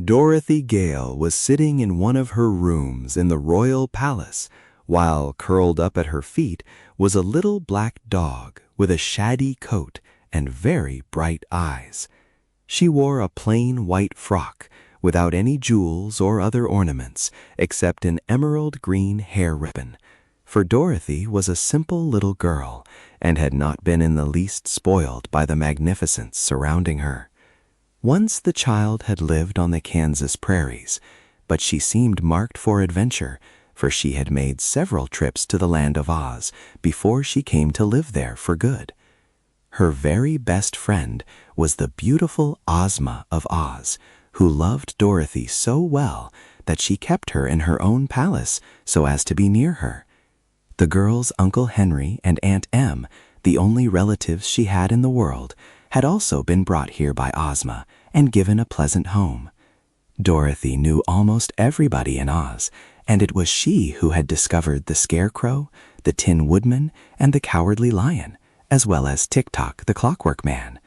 Dorothy Gale was sitting in one of her rooms in the royal palace, while curled up at her feet was a little black dog with a shaggy coat and very bright eyes. She wore a plain white frock without any jewels or other ornaments except an emerald green hair ribbon, for Dorothy was a simple little girl and had not been in the least spoiled by the magnificence surrounding her. Once the child had lived on the Kansas prairies, but she seemed marked for adventure, for she had made several trips to the land of Oz before she came to live there for good. Her very best friend was the beautiful Ozma of Oz, who loved Dorothy so well that she kept her in her own palace so as to be near her. The girl's Uncle Henry and Aunt Em, the only relatives she had in the world, had also been brought here by Ozma and given a pleasant home. Dorothy knew almost everybody in Oz, and it was she who had discovered the Scarecrow, the Tin Woodman, and the Cowardly Lion, as well as Tik-Tok the Clockwork Man.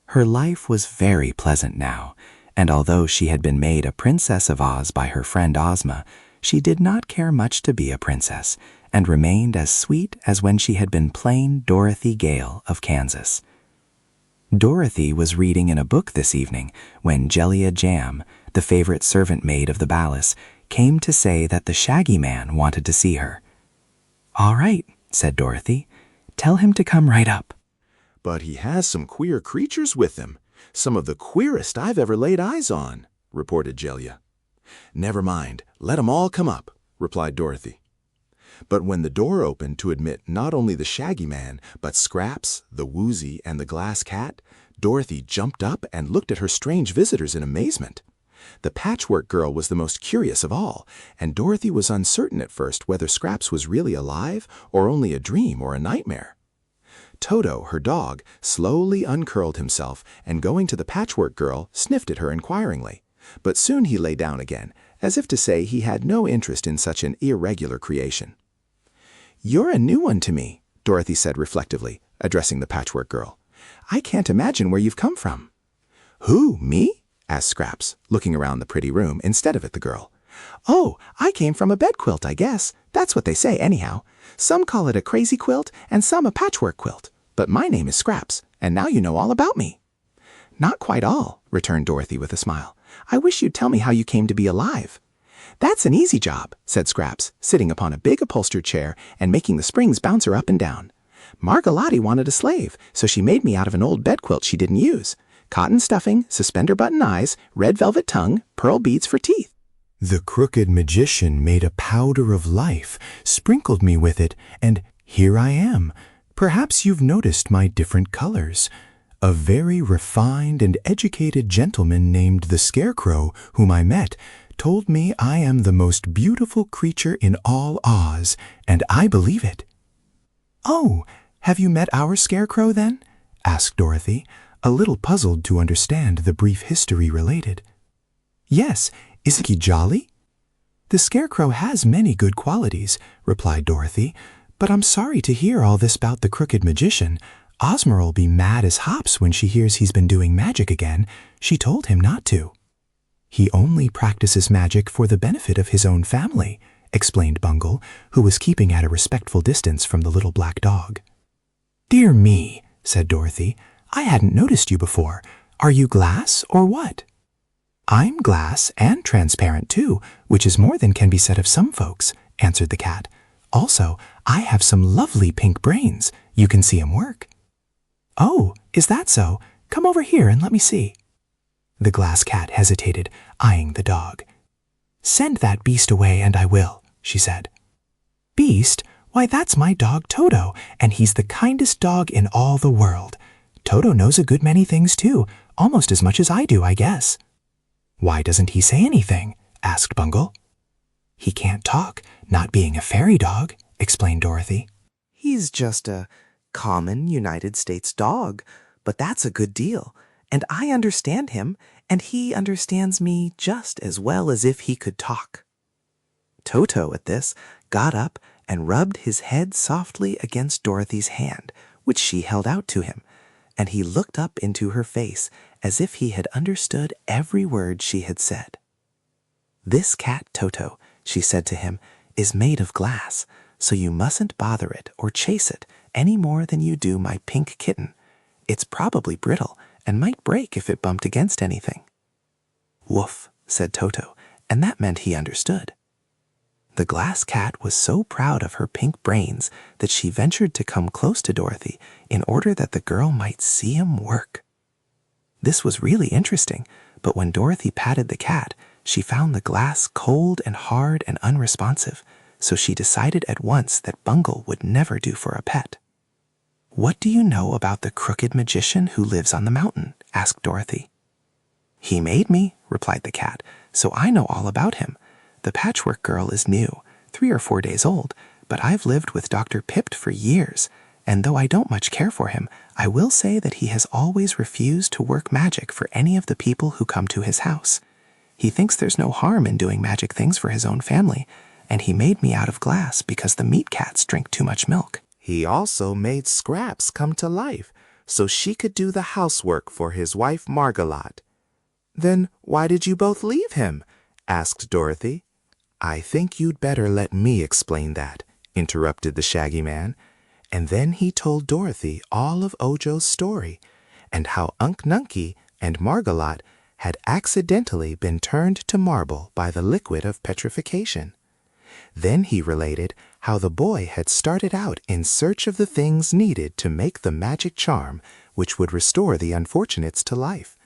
Her life was very pleasant now, and although she had been made a princess of Oz by her friend Ozma, she did not care much to be a princess, and remained as sweet as when she had been plain Dorothy Gale of Kansas. Dorothy was reading in a book this evening when Jellia Jam, the favorite servant maid of the palace, came to say that the Shaggy Man wanted to see her. "All right," said Dorothy. "Tell him to come right up." "But he has some queer creatures with him, some of the queerest I've ever laid eyes on," reported Jellia. "Never mind, let 'em all come up," replied Dorothy. But when the door opened to admit not only the Shaggy Man, but Scraps, the Woozy, and the Glass Cat, Dorothy jumped up and looked at her strange visitors in amazement. The Patchwork Girl was the most curious of all, and Dorothy was uncertain at first whether Scraps was really alive or only a dream or a nightmare. Toto, her dog, slowly uncurled himself and going to the Patchwork Girl, sniffed at her inquiringly. But soon he lay down again, as if to say he had no interest in such an irregular creation. "You're a new one to me," Dorothy said reflectively, addressing the Patchwork Girl. "I can't imagine where you've come from." "Who, me?" asked Scraps, looking around the pretty room instead of at the girl. "Oh, I came from a bed quilt, I guess. That's what they say, anyhow. Some call it a crazy quilt and some a patchwork quilt. But my name is Scraps, and now you know all about me." "Not quite all," returned Dorothy with a smile. "I wish you'd tell me how you came to be alive." "That's an easy job," said Scraps, sitting upon a big upholstered chair and making the springs bounce her up and down. "Margalotti wanted a slave, so she made me out of an old bed quilt she didn't use. Cotton stuffing, suspender button eyes, red velvet tongue, pearl beads for teeth." "The crooked magician made a powder of life, sprinkled me with it, and here I am. Perhaps you've noticed my different colors. A very refined and educated gentleman named the Scarecrow, whom I met, told me I am the most beautiful creature in all Oz, and I believe it." "Oh, have you met our Scarecrow, then?" asked Dorothy, a little puzzled to understand the brief history related. "Yes, isn't he jolly?" "The Scarecrow has many good qualities," replied Dorothy, "but I'm sorry to hear all this about the crooked magician. Ozma'll be mad as hops when she hears he's been doing magic again. She told him not to." "He only practices magic for the benefit of his own family," explained Bungle, who was keeping at a respectful distance from the little black dog. "Dear me," said Dorothy, "I hadn't noticed you before. Are you glass or what?" "I'm glass and transparent too, which is more than can be said of some folks," answered the cat. "Also, I have some lovely pink brains. You can see 'em work." "Oh, is that so? Come over here and let me see." The glass cat hesitated, eyeing the dog. "Send that beast away and I will," she said. "Beast? Why, that's my dog Toto, and he's the kindest dog in all the world. Toto knows a good many things too, almost as much as I do, I guess." "Why doesn't he say anything?" asked Bungle. "He can't talk, not being a fairy dog," explained Dorothy. "He's just a common United States dog, but that's a good deal. And I understand him, and he understands me just as well as if he could talk." Toto, at this, got up and rubbed his head softly against Dorothy's hand, which she held out to him. and he looked up into her face as if he had understood every word she had said. "This cat, Toto," she said to him, "is made of glass, so you mustn't bother it or chase it any more than you do my pink kitten. It's probably brittle and might break if it bumped against anything." "Woof," said Toto, and that meant he understood. The glass cat was so proud of her pink brains that she ventured to come close to Dorothy in order that the girl might see him work. This was really interesting, but when Dorothy patted the cat, she found the glass cold and hard and unresponsive, so she decided at once that Bungle would never do for a pet. "What do you know about the crooked magician who lives on the mountain?" asked Dorothy. "He made me," replied the cat, "so I know all about him. The Patchwork Girl is new, 3 or 4 days old, but I've lived with Dr. Pipt for years, and though I don't much care for him, I will say that he has always refused to work magic for any of the people who come to his house. He thinks there's no harm in doing magic things for his own family, and he made me out of glass because the meat cats drink too much milk. He also made Scraps come to life, so she could do the housework for his wife Margolot." "Then why did you both leave him?" asked Dorothy. "I think you'd better let me explain that," interrupted the Shaggy Man, and then he told Dorothy all of Ojo's story, and how Unc Nunkie and Margolot had accidentally been turned to marble by the liquid of petrification. Then he related how the boy had started out in search of the things needed to make the magic charm which would restore the unfortunates to life,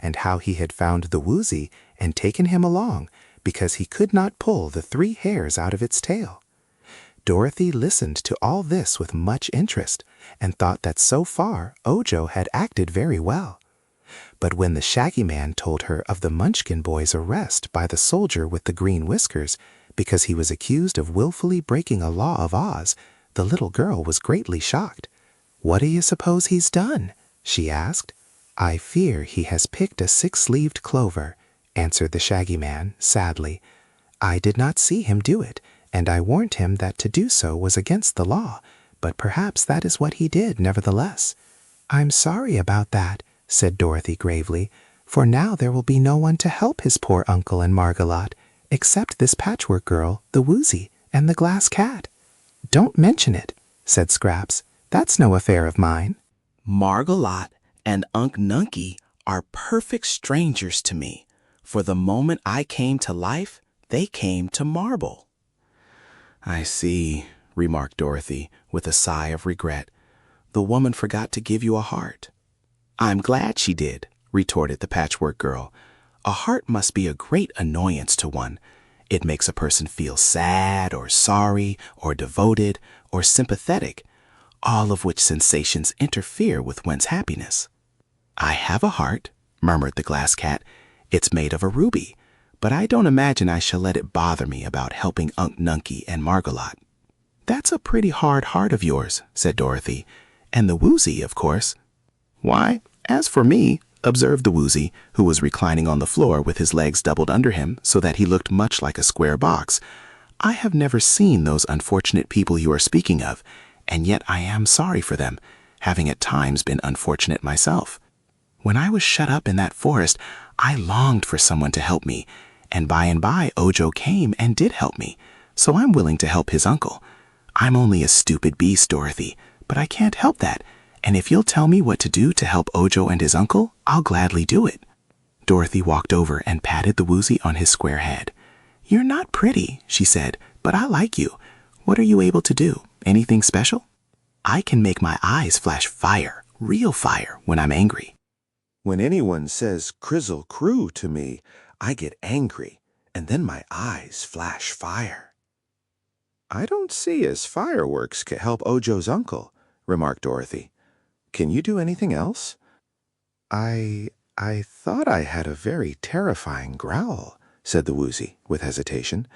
and how he had found the Woozy and taken him along because he could not pull the 3 hairs out of its tail. Dorothy listened to all this with much interest and thought that so far Ojo had acted very well. But when the Shaggy Man told her of the Munchkin boy's arrest by the soldier with the green whiskers because he was accused of willfully breaking a law of Oz, the little girl was greatly shocked. "What do you suppose he's done?" she asked. "I fear he has picked a 6-leaved clover," answered the Shaggy Man sadly. "I did not see him do it, and I warned him that to do so was against the law, but perhaps that is what he did nevertheless." "I'm sorry about that," said Dorothy gravely, "for now there will be no one to help his poor uncle and Margolot, except this Patchwork Girl, the Woozy, and the glass cat." "Don't mention it," said Scraps. "That's no affair of mine." "Margolot and Unc Nunkie are perfect strangers to me. For the moment I came to life, they came to marble." "I see," remarked Dorothy, with a sigh of regret. "The woman forgot to give you a heart." "I'm glad she did," retorted the Patchwork Girl. "A heart must be a great annoyance to one. It makes a person feel sad or sorry or devoted or sympathetic, all of which sensations interfere with one's happiness." "I have a heart," murmured the glass cat. "It's made of a ruby, but I don't imagine I shall let it bother me about helping Unc Nunkie and Margolot." "That's a pretty hard heart of yours," said Dorothy. "And the Woozy, of course." "Why, as for me," observed the Woozy, who was reclining on the floor with his legs doubled under him so that he looked much like a square box, "I have never seen those unfortunate people you are speaking of, and yet I am sorry for them, having at times been unfortunate myself. When I was shut up in that forest, I longed for someone to help me, and by Ojo came and did help me, so I'm willing to help his uncle. I'm only a stupid beast, Dorothy, but I can't help that, and if you'll tell me what to do to help Ojo and his uncle, I'll gladly do it." Dorothy walked over and patted the Woozy on his square head. "You're not pretty," she said, "but I like you. What are you able to do? Anything special?" "I can make my eyes flash fire, real fire, when I'm angry." "When anyone says Crizzle Crew to me, I get angry, and then my eyes flash fire." "I don't see as fireworks can help Ojo's uncle," remarked Dorothy. "Can you do anything else?" I thought I had a very terrifying growl," said the Woozy, with hesitation,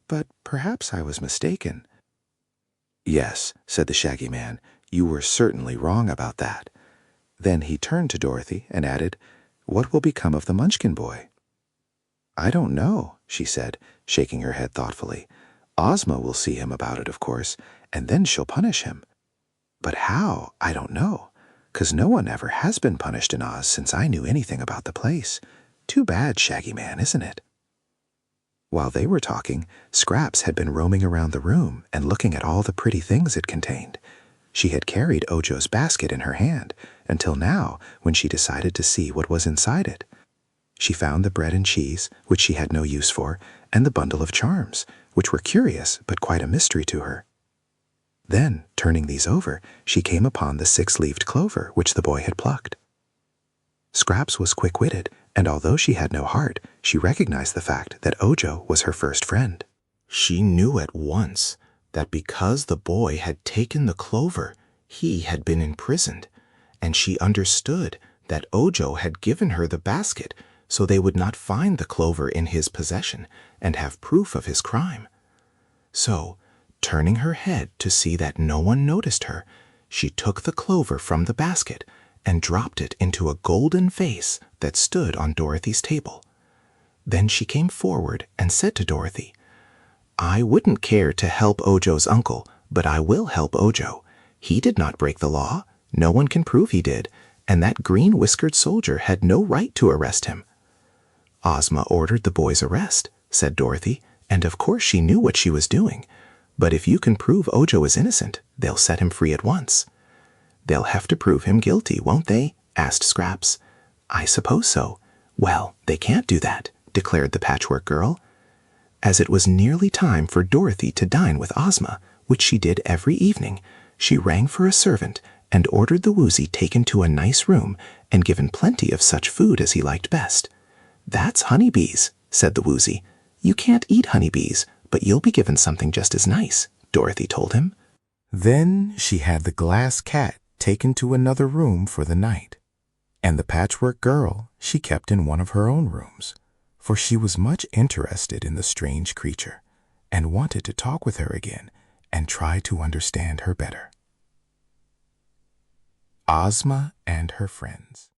"but perhaps I was mistaken." "Yes," said the Shaggy Man, "you were certainly wrong about that." Then he turned to Dorothy and added, "What will become of the Munchkin boy?" "I don't know," she said, shaking her head thoughtfully. "Ozma will see him about it, of course, and then she'll punish him. But how, I don't know. 'cause no one ever has been punished in Oz since I knew anything about the place. Too bad, Shaggy Man, isn't it?" While they were talking, Scraps had been roaming around the room and looking at all the pretty things it contained. She had carried Ojo's basket in her hand until now, when she decided to see what was inside it. She found the bread and cheese, which she had no use for, and the bundle of charms, which were curious but quite a mystery to her. Then, turning these over, she came upon the 6-leaved clover which the boy had plucked. Scraps was quick-witted, and although she had no heart, she recognized the fact that Ojo was her first friend. She knew at once that because the boy had taken the clover, he had been imprisoned, and she understood that Ojo had given her the basket so they would not find the clover in his possession and have proof of his crime. So, turning her head to see that no one noticed her, she took the clover from the basket and dropped it into a golden vase that stood on Dorothy's table. Then she came forward and said to Dorothy, "I wouldn't care to help Ojo's uncle, but I will help Ojo. He did not break the law. No one can prove he did, and that green-whiskered soldier had no right to arrest him." "Ozma ordered the boy's arrest," said Dorothy, "and of course she knew what she was doing. But if you can prove Ojo is innocent, they'll set him free at once." "They'll have to prove him guilty, won't they?" asked Scraps. "I suppose so." "Well, they can't do that," declared the Patchwork Girl. As it was nearly time for Dorothy to dine with Ozma, which she did every evening, she rang for a servant and ordered the Woozy taken to a nice room and given plenty of such food as he liked best. "That's honeybees," said the Woozy. "You can't eat honeybees, but you'll be given something just as nice," Dorothy told him. Then she had the glass cat taken to another room for the night, and the Patchwork Girl she kept in one of her own rooms, for she was much interested in the strange creature and wanted to talk with her again and try to understand her better. Ozma and her friends.